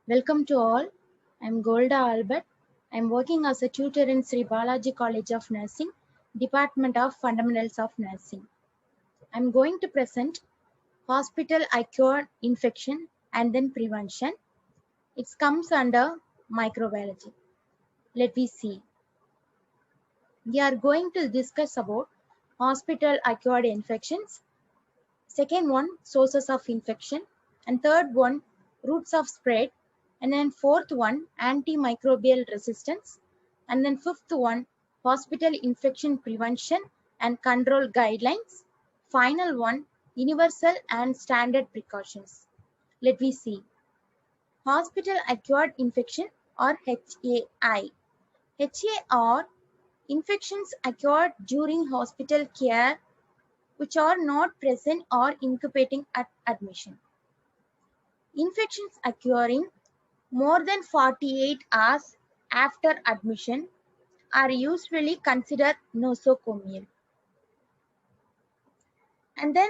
Welcome to all. I'm Golda Albert. I'm working as a tutor in Sri Balaji College of Nursing, Department of Fundamentals of Nursing. I'm going to present hospital-acquired infection and then prevention. It comes under microbiology. Let me see. We are going to discuss about hospital-acquired infections. Second one, sources of infection. And third one, routes of spread. And then fourth one, antimicrobial resistance. And then fifth one, hospital infection prevention and control guidelines. Final one, universal and standard precautions. Let me see. Hospital acquired infection or HAI. HAI are infections acquired during hospital care which are not present or incubating at admission. Infections occurring more than 48 hours after admission are usually considered nosocomial. And then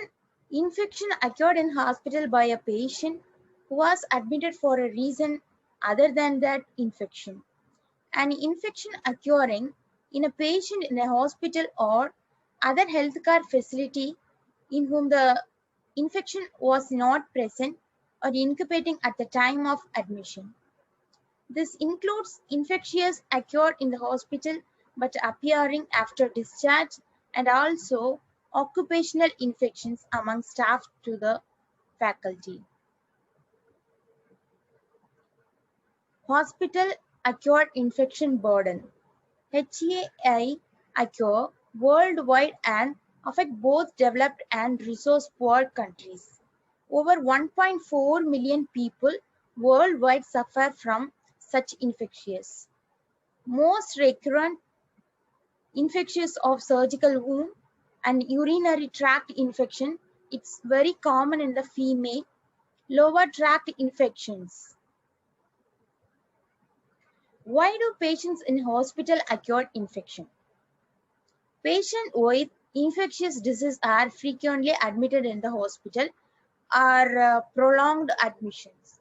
infection occurred in hospital by a patient who was admitted for a reason other than that infection. An infection occurring in a patient in a hospital or other healthcare facility in whom the infection was not present or incubating at the time of admission. This includes infections occurred in the hospital but appearing after discharge and also occupational infections among staff to the faculty. Hospital acquired infection burden. HAI occur worldwide and affect both developed and resource-poor countries. Over 1.4 million people worldwide suffer from such infections. Most recurrent infections of surgical wound and urinary tract infection, it's very common in the female. Lower tract infections. Why do patients in hospital acquire infection? Patients with infectious disease are frequently admitted in the hospital or prolonged admissions.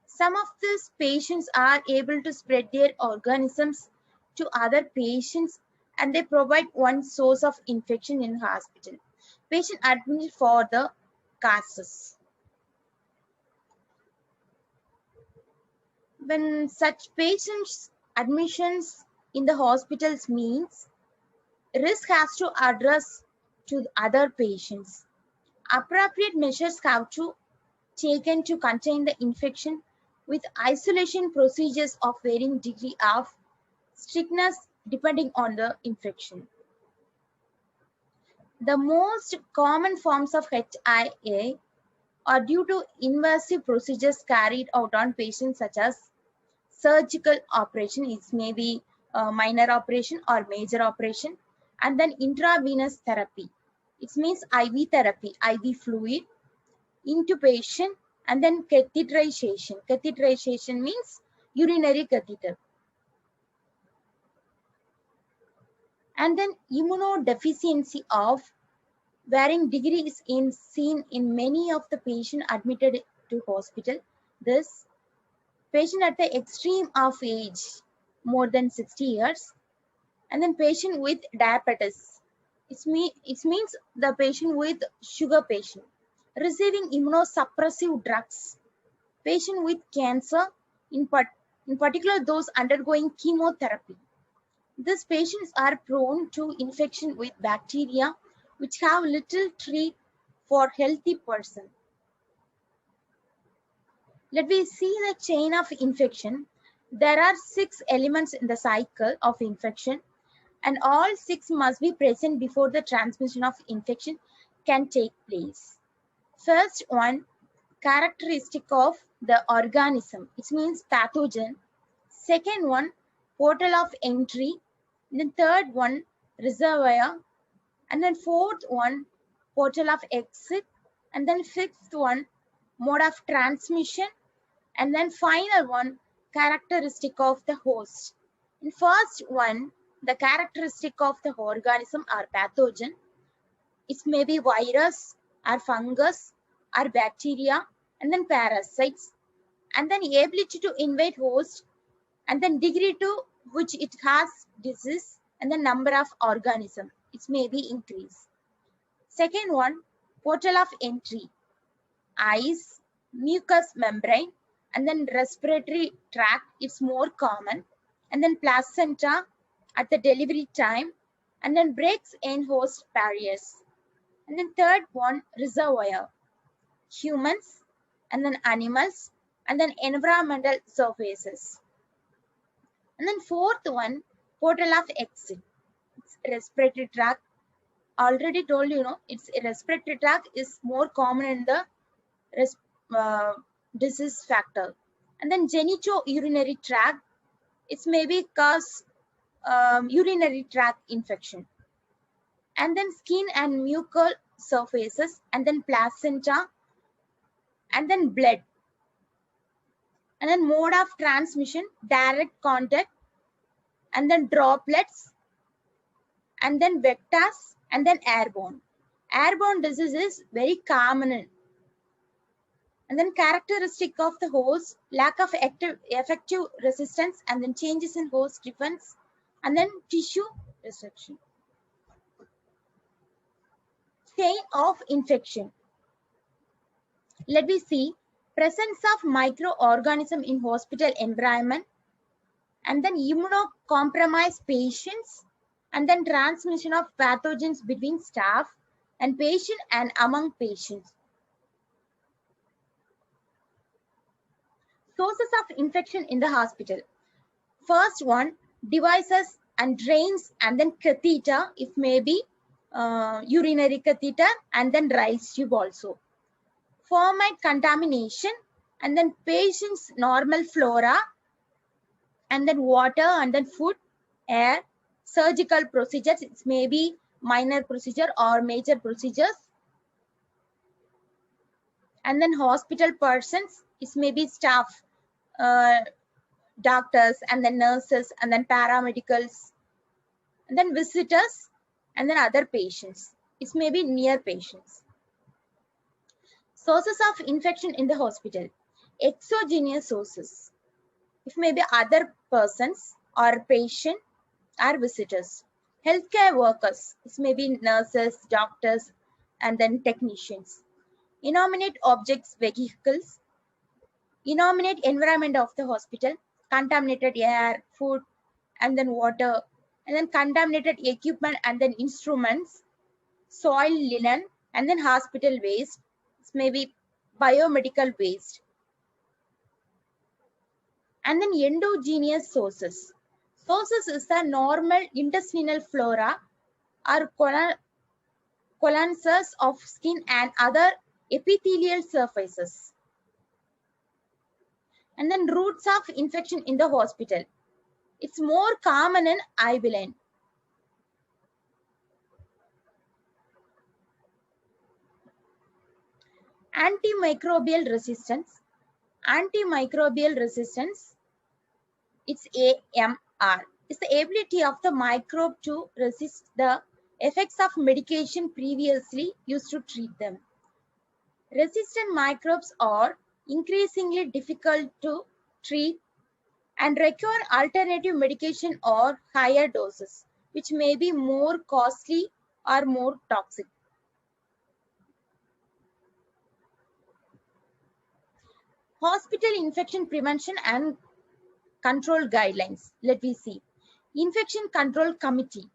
Some of these patients are able to spread their organisms to other patients and they provide one source of infection in hospital. Patient admitted for the causes. When such patients admissions in the hospitals means risk has to address to other patients. Appropriate measures have to taken to contain the infection with isolation procedures of varying degree of strictness depending on the infection. The most common forms of HIA are due to invasive procedures carried out on patients such as surgical operation, it may be a minor operation or major operation, and then intravenous therapy. It means IV therapy, IV fluid, intubation, and then catheterization. Catheterization means urinary catheter. And then immunodeficiency of varying degrees is seen in many of the patients admitted to hospital. This patient at the extreme of age, more than 60 years, and then patient with diabetes. It means the patient with sugar patient, receiving immunosuppressive drugs, patient with cancer, in particular those undergoing chemotherapy. These patients are prone to infection with bacteria which have little treat for healthy person. Let me see the chain of infection. There are 6 elements in the cycle of infection and all 6 must be present before the transmission of infection can take place. First one, characteristic of the organism. It means pathogen. Second one, portal of entry. Then third one, reservoir. And then fourth one, portal of exit. And then fifth one, mode of transmission. And then final one, characteristic of the host. In first one, the characteristic of the organism or pathogen. It may be virus or fungus or bacteria and then parasites. and then ability to invade host, and then degree to which it has disease, and the number of organism it may be increased. Second one, portal of entry, eyes, mucous membrane, and then respiratory tract is more common, and then placenta at the delivery time, and then breaks in host barriers. And then third one, reservoir, humans, and then animals, and then environmental surfaces. And then fourth one, portal of exit, it's respiratory tract. Already told it's respiratory tract is more common in the uh, disease factor. And then genitourinary tract, it's maybe cause urinary tract infection. And then skin and mucous surfaces, and then placenta, and then blood. And then mode of transmission, direct contact, and then droplets, and then vectors, and then airborne. Airborne disease is very common. And then characteristic of the host, lack of effective resistance, and then changes in host defense, and then tissue destruction. Chain of infection. Let me see. Presence of microorganism in hospital environment, and then immunocompromised patients, and then transmission of pathogens between staff and patient and among patients. Sources of infection in the hospital. First one, devices and drains, and then catheter, if maybe urinary catheter, and then rice tube also. Formate contamination, and then patient's normal flora, and then water, and then food, air, surgical procedures, it may be minor procedure or major procedures, and then hospital persons, it may be staff, doctors, and then nurses, and then paramedicals, and then visitors, and then other patients. It may be near patients. Sources of infection in the hospital. Exogenous sources. It may be other persons or patient or visitors. Healthcare workers. It may be nurses, doctors, and then technicians. Inanimate objects, vehicles. Inanimate environment of the hospital. Contaminated air, food, and then water, and then contaminated equipment, and then instruments, soil, linen, and then hospital waste. This may be biomedical waste. And then endogenous sources. Sources is the normal intestinal flora or colonies of skin and other epithelial surfaces. And then routes of infection in the hospital. It's more common in IBLN. Antimicrobial resistance. Antimicrobial resistance, it's AMR. It's the ability of the microbe to resist the effects of medication previously used to treat them. Resistant microbes are increasingly difficult to treat and require alternative medication or higher doses, which may be more costly or more toxic. Hospital infection prevention and control guidelines. Let me see. Infection Control Committee.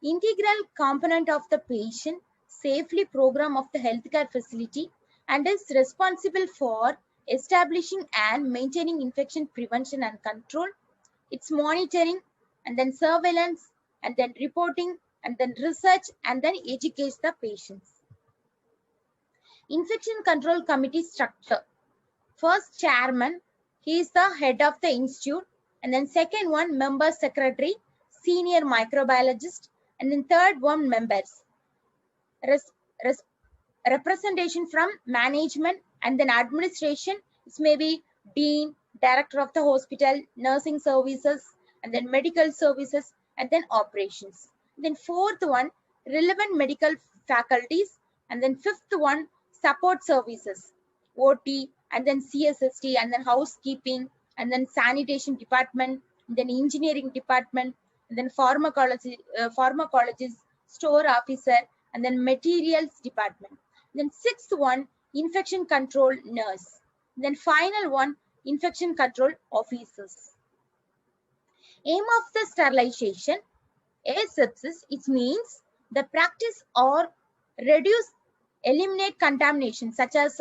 Integral component of the patient safely program of the healthcare facility and is responsible for establishing and maintaining infection prevention and control, its monitoring, and then surveillance, and then reporting, and then research, and then educates the patients. Infection Control Committee structure. First, chairman, he is the head of the institute, and then second one, member secretary, senior microbiologist, and then third one, members. Representation from management and then administration, it may be dean, director of the hospital, nursing services, and then medical services, and then operations. Then fourth one, relevant medical faculties, and then fifth one, support services, OT, and then CSST, and then housekeeping, and then sanitation department, and then engineering department, and then pharmacologist, store officer, and then materials department. Then sixth one, infection control nurse. Then final one, infection control officers. Aim of the sterilization, asepsis, it means the practice or reduce, eliminate contamination such as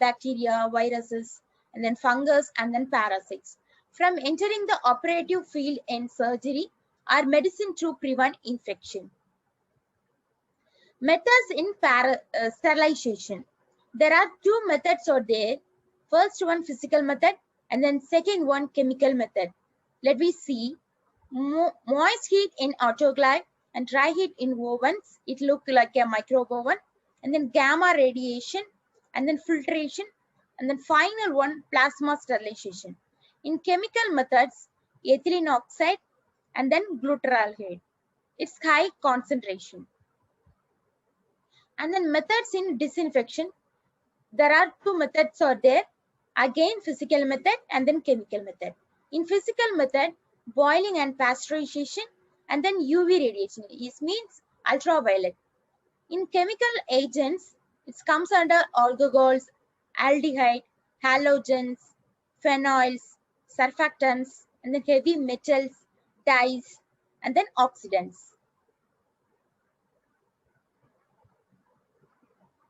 bacteria, viruses, and then fungus, and then parasites from entering the operative field in surgery or medicine to prevent infection. Methods in sterilization. There are two methods are there. First one, physical method, and then second one, chemical method. Let me see. Moist heat in autoclave and dry heat in ovens. It looks like a microwave oven. And then gamma radiation, and then filtration, and then final one, plasma sterilization. In chemical methods, ethylene oxide and then glutaraldehyde. It's high concentration. And then methods in disinfection. There are two methods are there. Again, physical method and then chemical method. In physical method, boiling and pasteurization, and then UV radiation. It means ultraviolet. In chemical agents, it comes under alcohols, aldehyde, halogens, phenols, surfactants, and then heavy metals, dyes, and then oxidants.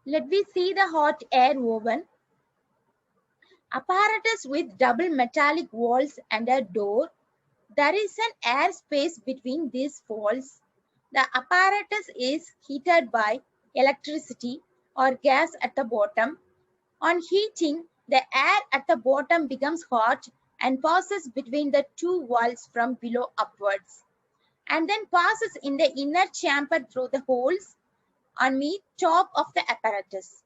Let me see the hot air oven. Apparatus with double metallic walls and a door. There is an air space between these walls. The apparatus is heated by electricity or gas at the bottom. On heating, the air at the bottom becomes hot and passes between the two walls from below upwards, and then passes in the inner chamber through the holes on the top of the apparatus.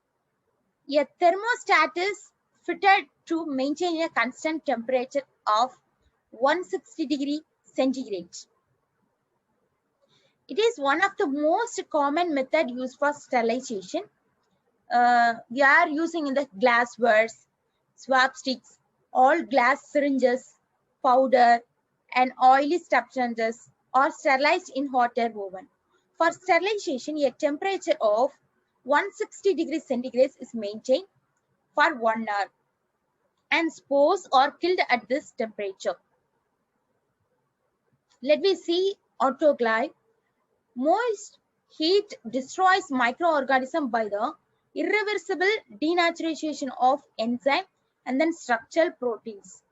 A thermostat is fitted to maintain a constant temperature of 160 degrees centigrade. It is one of the most common method used for sterilization. We are using in the glasswares, swab sticks, all glass syringes, powder, and oily substances are sterilized in hot air oven. For sterilization, a temperature of 160 degrees centigrade is maintained for 1 hour, and spores are killed at this temperature. Let me see autoclave. Moist heat destroys microorganisms by the irreversible denaturation of enzyme and then structural proteins.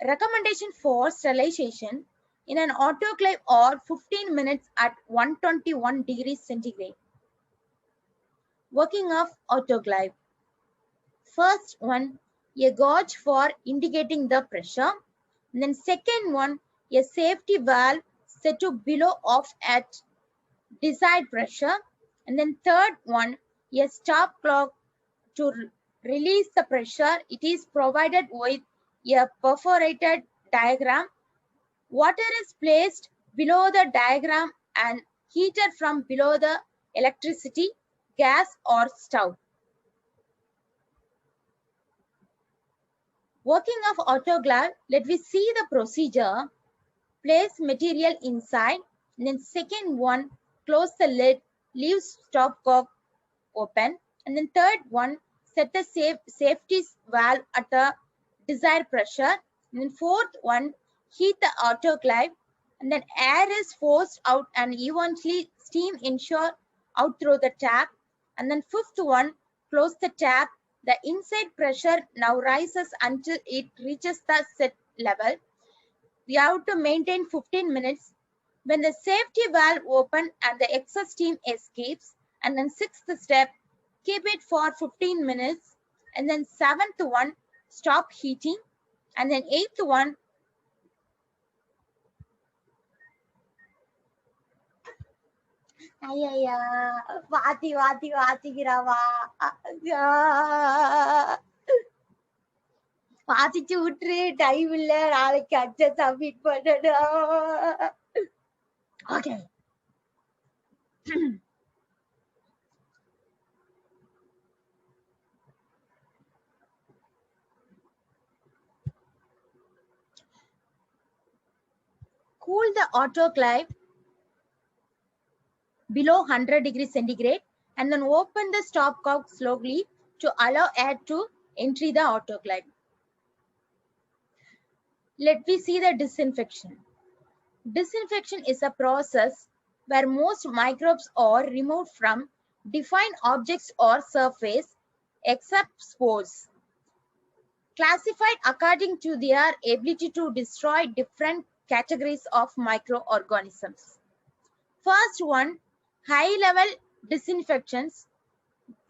Recommendation for sterilization in an autoclave or 15 minutes at 121 degrees centigrade. Working of autoclave. First one, a gauge for indicating the pressure. And then second one, a safety valve set to below off at desired pressure. And then third one, a stop clock to release the pressure. It is provided with a perforated diaphragm. Water is placed below the diaphragm and heated from below the electricity, gas or stove. Working of autoclave, let me see the procedure. Place material inside, and then second one, close the lid, leave stopcock open, and then third one, set the safety valve at the desired pressure, and then fourth one, heat the autoclave, and then air is forced out and eventually steam ensure out through the tap, and then fifth one, close the tap. The inside pressure now rises until it reaches the set level. We have to maintain 15 minutes. When the safety valve opens and the excess steam escapes, and then sixth step, keep it for 15 minutes, and then seventh one, stop heating, and then eighth one, ஐயா வாத்தி வாத்தி வாத்திக்கிறாவா வாத்திச்சு விட்டுரு, time இல்ல, நாளைக்கு அச்ச submit பண்ணணும். Okay. Cool the autoclave below 100 degrees centigrade and then open the stopcock slowly to allow air to enter the autoclave. Let me see the disinfection. Disinfection is a process where most microbes are removed from defined objects or surface except spores, classified according to their ability to destroy different categories of microorganisms. First one, high-level disinfectants,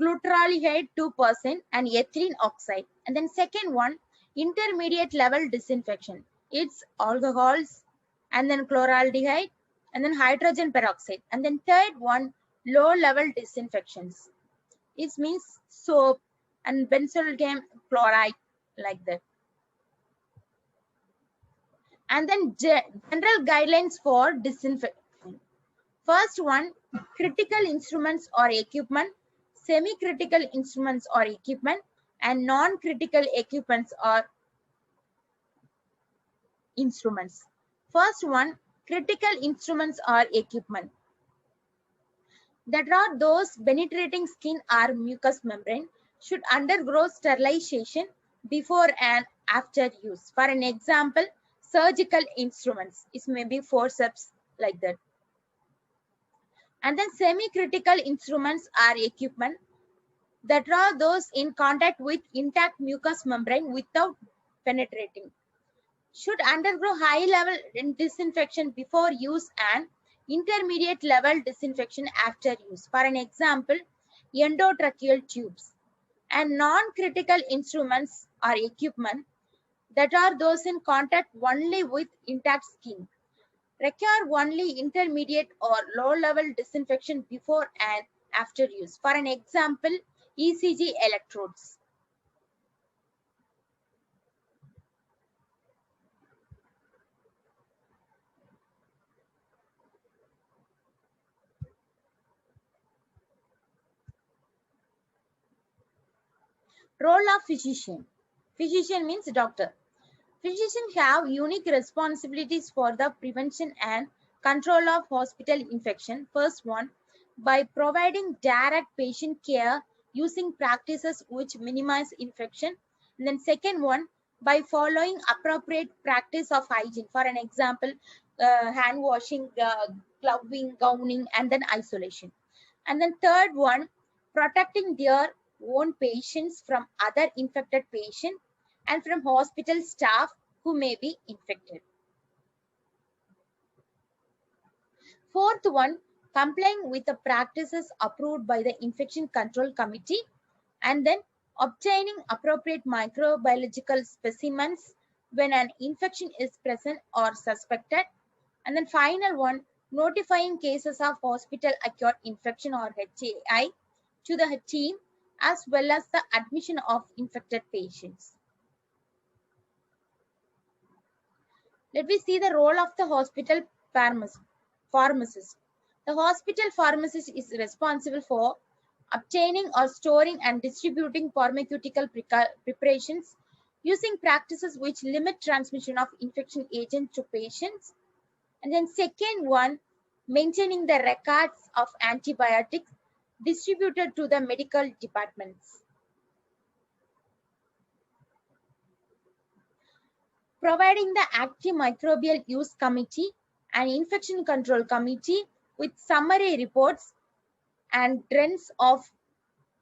glutaraldehyde 2% and ethylene oxide. And then second one, intermediate level disinfection. It's alcohols and then chloraldehyde and then hydrogen peroxide. And then third one, low level disinfections. It means soap and benzaldehyde chloride, like that. And then general guidelines for disinfection. First one, critical instruments or equipment, semi-critical instruments or equipment, and non-critical equipments or instruments. First one, critical instruments or equipment. That are those penetrating skin or mucous membrane should undergo sterilization before and after use. For an example, surgical instruments, it may be forceps, like that. And then semi-critical instruments are equipment that are those in contact with intact mucous membrane without penetrating, should undergo high level disinfection before use and intermediate level disinfection after use. For an example, endotracheal tubes. And non-critical instruments or equipment that are those in contact only with intact skin, require only intermediate or low level disinfection before and after use. For an example, ECG electrodes. Role of physician. Physician means doctor. Physicians have unique responsibilities for the prevention and control of hospital infection. First one, by providing direct patient care using practices which minimize infection. And then second one, by following appropriate practice of hygiene. For an example, hand washing, gloving, gowning, and then isolation. And then third one, protecting their own patients from other infected patients and from hospital staff who may be infected. Fourth one, complying with the practices approved by the Infection Control Committee, and then obtaining appropriate microbiological specimens when an infection is present or suspected. And then final one, notifying cases of hospital acquired infection or HAI to the team as well as the admission of infected patients. Let me see the role of the hospital pharmacist. The hospital pharmacist is responsible for obtaining or storing and distributing pharmaceutical preparations using practices which limit transmission of infection agents to patients. And then second one, maintaining the records of antibiotics distributed to the medical departments. Providing the antimicrobial use committee and infection control committee with summary reports and trends of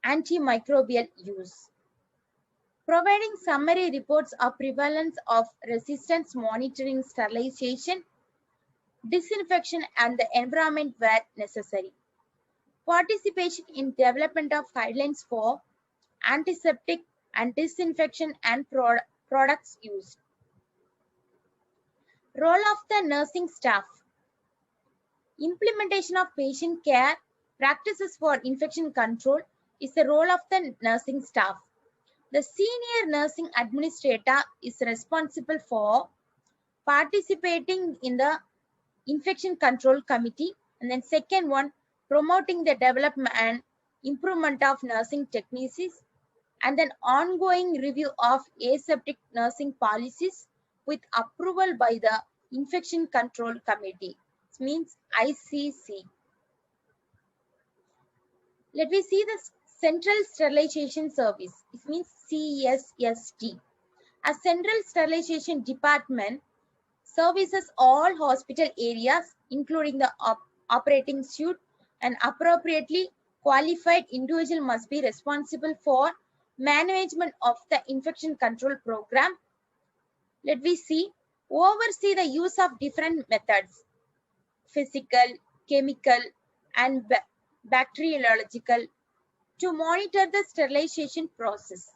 antimicrobial use. Providing summary reports of prevalence of resistance monitoring, sterilization, disinfection, and the environment where necessary. Participation in development of guidelines for antiseptic and disinfection and products used. Role of the nursing staff. Implementation of patient care practices for infection control is the role of the nursing staff. The senior nursing administrator is responsible for participating in the infection control committee, and then second one, promoting the development and improvement of nursing techniques, and then ongoing review of aseptic nursing policies with approval by the Infection Control Committee. It means ICC. Let me see the Central Sterilization Service. It means CSST. A Central Sterilization Department services all hospital areas, including the operating suite, and appropriately qualified individual must be responsible for management of the infection control program. Let me see. Oversee the use of different methods: physical, chemical, and bacteriological, to monitor the sterilization process.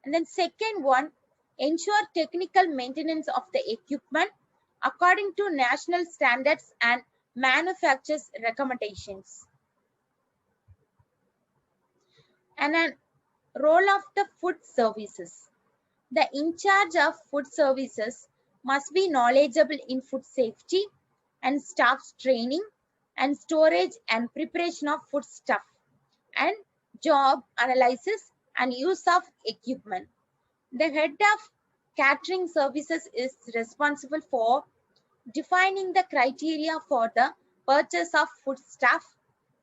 And then second one, ensure technical maintenance of the equipment according to national standards and manufacturer's recommendations. And then role of the food services. The in charge of food services must be knowledgeable in food safety and staff's training and storage and preparation of foodstuff and job analysis and use of equipment. The head of catering services is responsible for defining the criteria for the purchase of foodstuff.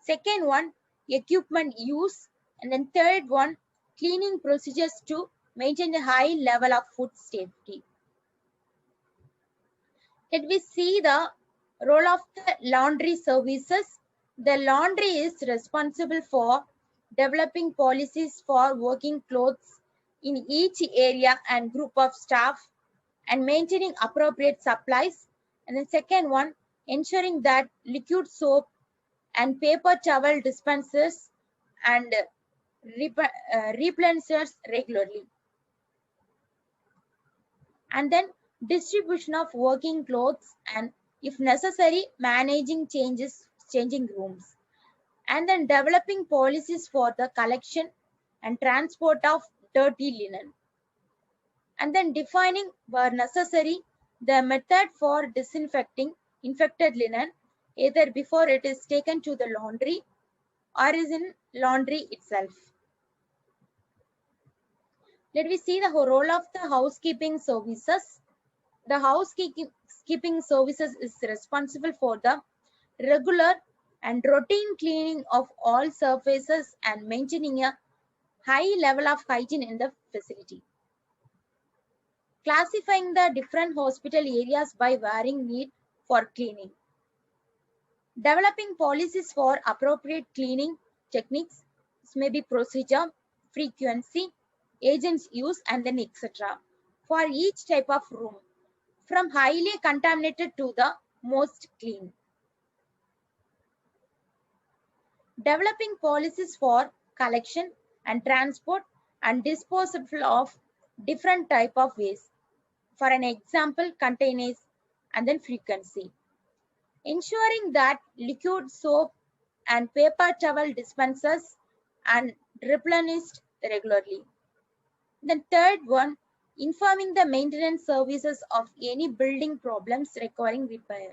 Second one, equipment use. And then third one, cleaning procedures to maintain a high level of food safety. Let me see the role of the laundry services. The laundry is responsible for developing policies for working clothes in each area and group of staff and maintaining appropriate supplies. And the second one, ensuring that liquid soap and paper towel dispensers and replenishers regularly. And then distribution of working clothes and, if necessary, managing changing rooms. And then developing policies for the collection and transport of dirty linen. And then defining, where necessary, the method for disinfecting infected linen, either before it is taken to the laundry or is in laundry itself. Let me see the role of the housekeeping services. The housekeeping services is responsible for the regular and routine cleaning of all surfaces and maintaining a high level of hygiene in the facility. Classifying the different hospital areas by varying need for cleaning. Developing policies for appropriate cleaning techniques. This may be procedure, frequency, agents use, and then etc. for each type of room, from highly contaminated to the most clean. Developing policies for collection and transport and disposal of different type of waste. For an example, containers and then frequency. Ensuring that liquid soap and paper towel dispensers and replenished regularly. The third one, informing the maintenance services of any building problems requiring repair.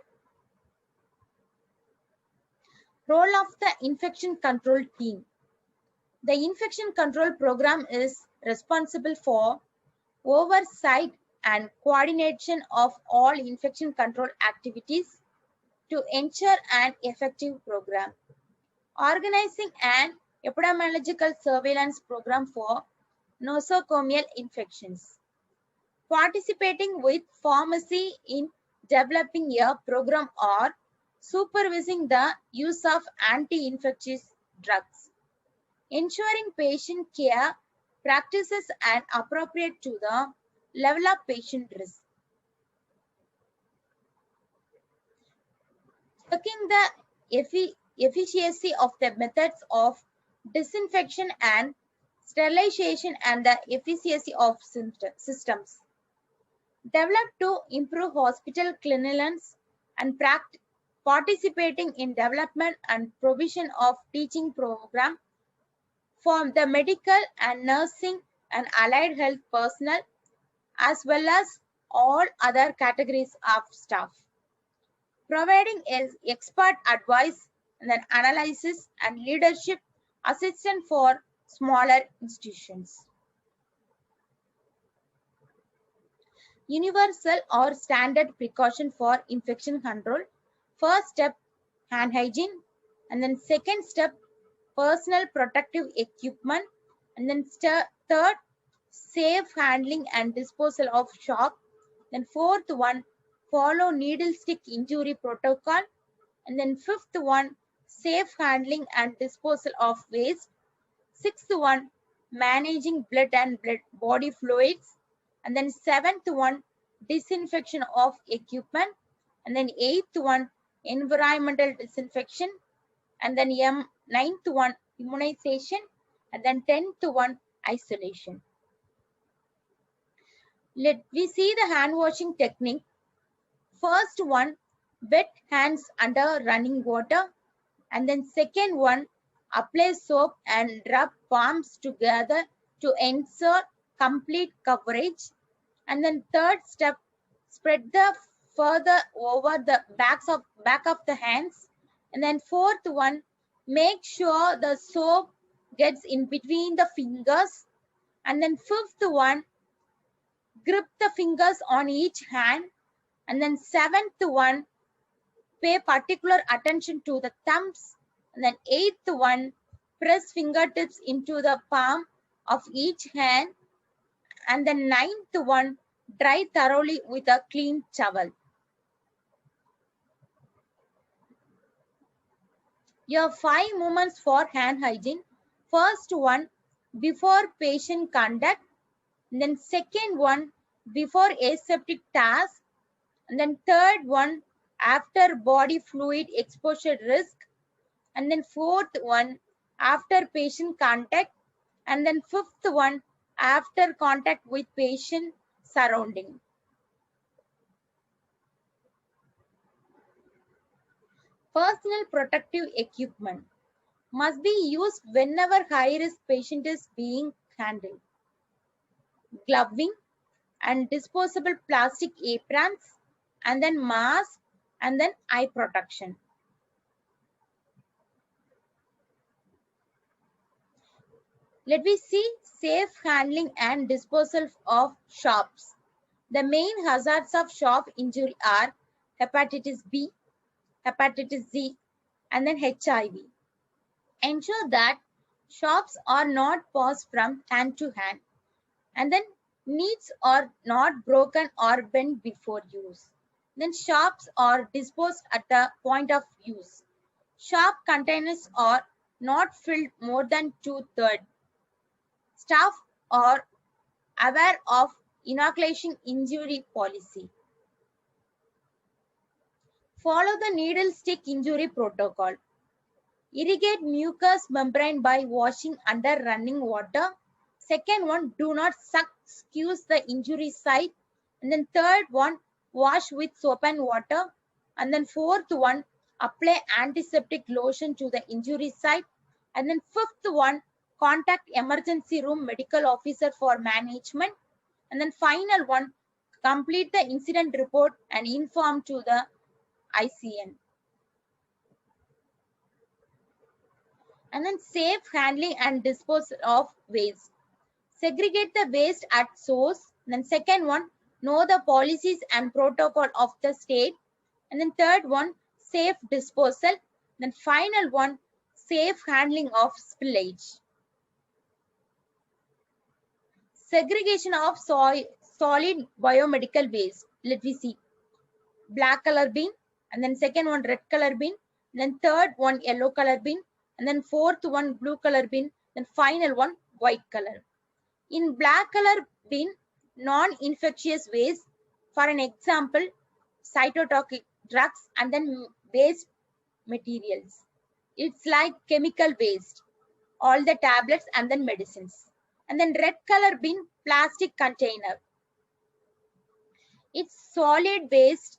Role of the infection control team. The infection control program is responsible for oversight and coordination of all infection control activities to ensure an effective program. Organizing an epidemiological surveillance program for nosocomial infections. Participating with pharmacy in developing a program or supervising the use of anti-infectious drugs. Ensuring patient care practices are appropriate to the level of patient risk. Checking the efficacy of the methods of disinfection and sterilization and the efficacy of systems. Developed to improve hospital cleanliness and participating in development and provision of teaching program for the medical and nursing and allied health personnel, as well as all other categories of staff. Providing expert advice and then analysis and leadership assistance for smaller institutions. Universal or standard precaution for infection control. First step, hand hygiene. And then second step, personal protective equipment. And then third, safe handling and disposal of shock. Then fourth one, follow needle stick injury protocol. And then fifth one, safe handling and disposal of waste. Sixth one, managing blood and body fluids. And then seventh one, disinfection of equipment. And then eighth one, environmental disinfection. And then ninth one, immunization. And then 10th one, isolation. Let we see the hand washing technique. First one, wet hands under running water. And then second one, apply soap and rub palms together to ensure complete coverage. And then third step, spread the further over the back of the hands. And then fourth one, make sure the soap gets in between the fingers. And then fifth one, grip the fingers on each hand. And then seventh one, pay particular attention to the thumbs. And then eighth one, press fingertips into the palm of each hand. And then ninth one, dry thoroughly with a clean towel. Your 5 movements for hand hygiene. First one, before patient contact. And then second one, before aseptic task. And then third one, after body fluid exposure risk. And then fourth one, after patient contact. And then fifth one, after contact with patient surrounding. Personal protective equipment must be used whenever high-risk patient is being handled. Gloving and disposable plastic aprons, and then mask, and then eye protection. Let me see safe handling and disposal of shops. The main hazards of shop injury are hepatitis B, hepatitis C, and then HIV. Ensure that shops are not passed from hand to hand, and then needs are not broken or bent before use. Then shops are disposed at the point of use. Shop containers are not filled more than 2/3. Staff are aware of inoculation injury policy. Follow the needle stick injury protocol. Irrigate mucous membrane by washing under running water. Second one, do not squeeze the injury site. And then third one, wash with soap and water. And then fourth one, apply antiseptic lotion to the injury site. And then fifth one, contact emergency room medical officer for management. And then final one, complete the incident report and inform to the ICN. And then safe handling and disposal of waste. Segregate the waste at source. And then second one, know the policies and protocol of the state. And then third one, safe disposal. Then final one, safe handling of spillage. Segregation of solid biomedical waste. Let me see. Black color bin, and then second one, red color bin, and then third one, yellow color bin, and then fourth one, blue color bin, then final one, white color. In black color bin, non-infectious waste, for an example, cytotoxic drugs and then waste materials. It's like chemical waste, all the tablets and then medicines. And then red color bin, plastic container. It's solid waste.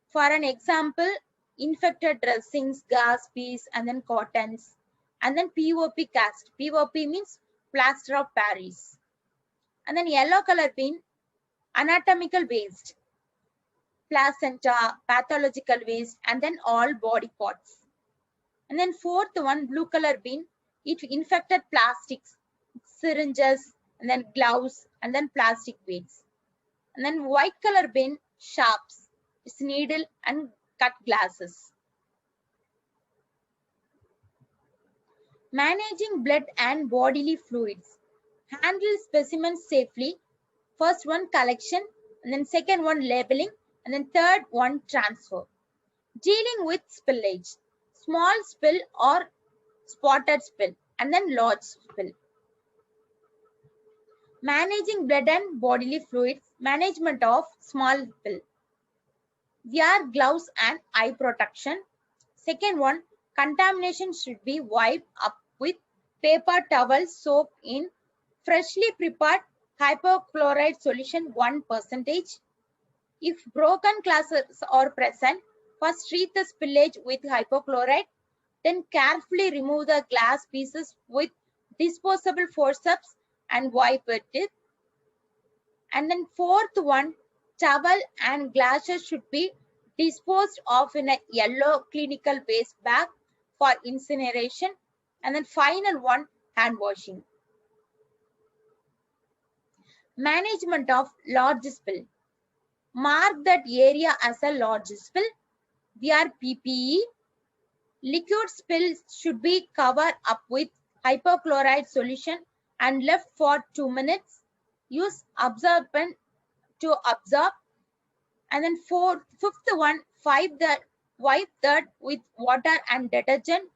For an example, infected dressings, gas piece, and then cottons, and then POP cast. POP means plaster of Paris. And then yellow color bin, anatomical waste, placenta, pathological waste, and then all body parts. And then fourth one, blue color bin, it infected plastics, syringes, and then gloves, and then plastic weights. And then white color bin, sharps, it's needle and cut glasses. Managing blood and bodily fluids. Handle specimens safely. First one, collection, and then second one, labeling, and then third one, transfer. Dealing with spillage. Small spill or spotted spill, and then large spill. Managing blood and bodily fluids. Management of small spill. Wear gloves and eye protection. Second one, contamination should be wiped up with paper towel soaked in freshly prepared hypochlorite solution 1%. If broken glasses are present, first treat the spillage with hypochlorite, then carefully remove the glass pieces with disposable forceps and wipe it. And then fourth one, towel and glasses should be disposed of in a yellow clinical waste bag for incineration. And then final one, hand washing. Management of large spill. Mark that area as a large spill. Wear PPE. Liquid spills should be covered up with hypochlorite solution and left for 2 minutes. Use absorbent to absorb. And then fifth one, wipe that with water and detergent.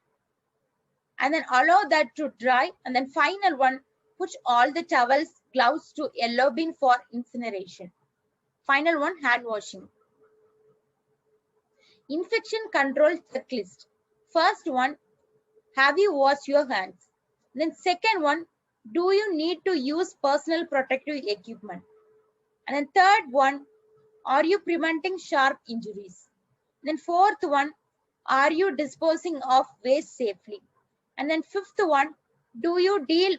And then allow that to dry. And then final one, put all the towels, gloves to yellow bin for incineration. Final one, hand washing. Infection control checklist. First one, have you washed your hands? Then second one, do you need to use personal protective equipment? And then third one, are you preventing sharp injuries? Then fourth one, are you disposing of waste safely? And then fifth one, do you deal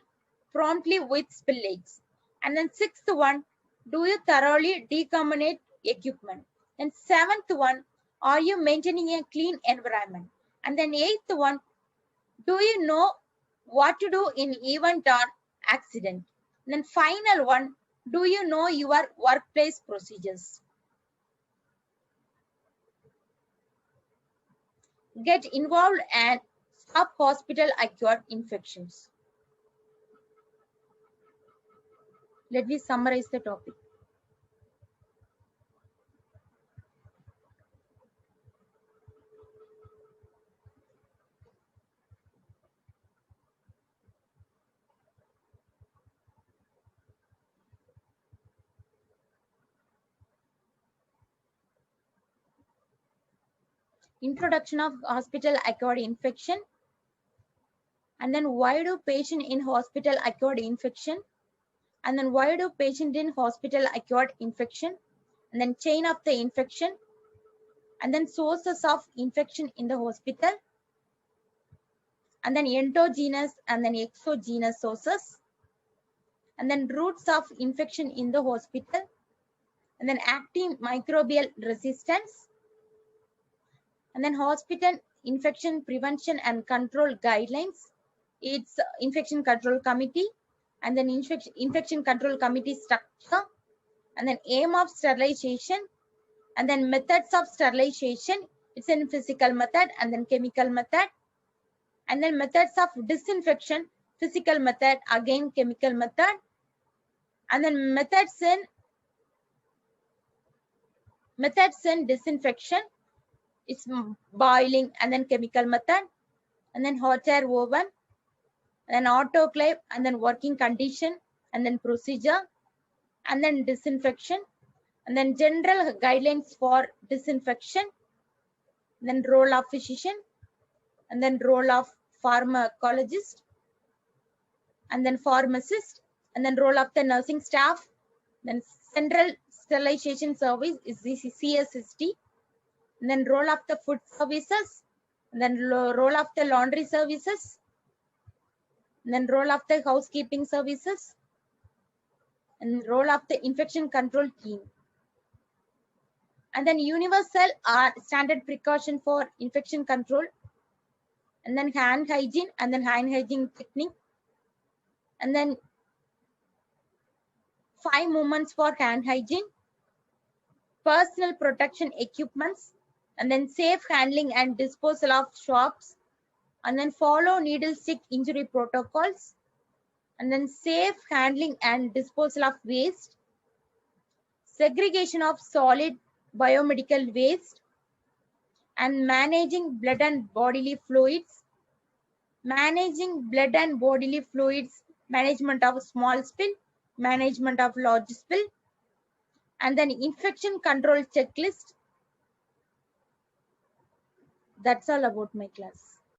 promptly with spillage? And then sixth one, do you thoroughly decontaminate equipment? And seventh one, are you maintaining a clean environment? And then eighth one, do you know what to do in event or accident? And then final one, do you know your workplace procedures? Get involved and stop hospital-acquired infections. Let me summarize the topic. Introduction of hospital-acquired infection. And then why do patient in hospital-acquired infection? And then why do patient in hospital-acquired infection? And then chain of the infection. And then sources of infection in the hospital. And then endogenous and then exogenous sources. And then routes of infection in the hospital. And then antimicrobial resistance. And then hospital infection prevention and control guidelines. It's infection control committee. And then infection control committee structure. And then aim of sterilization. And then methods of sterilization. It's in physical method and then chemical method. And then methods of disinfection, physical method, again chemical method. And then methods in disinfection, it's boiling and then chemical method. And then hot air oven, and then autoclave, and then working condition, and then procedure, and then disinfection, and then general guidelines for disinfection, and then role of physician, and then role of pharmacologist, and then pharmacist, and then role of the nursing staff. Then central sterilization service is the CSST, and then role of the food services, and then role of the laundry services, and then role of the housekeeping services, and role of the infection control team. And then universal or standard precaution for infection control, and then hand hygiene, and then hand hygiene technique, and then 5 movements for hand hygiene, personal protection equipments, and then safe handling and disposal of swabs, and then follow needle stick injury protocols, and then safe handling and disposal of waste, segregation of solid biomedical waste, and managing blood and bodily fluids, management of small spill, management of large spill, and then infection control checklist. That's all about my class.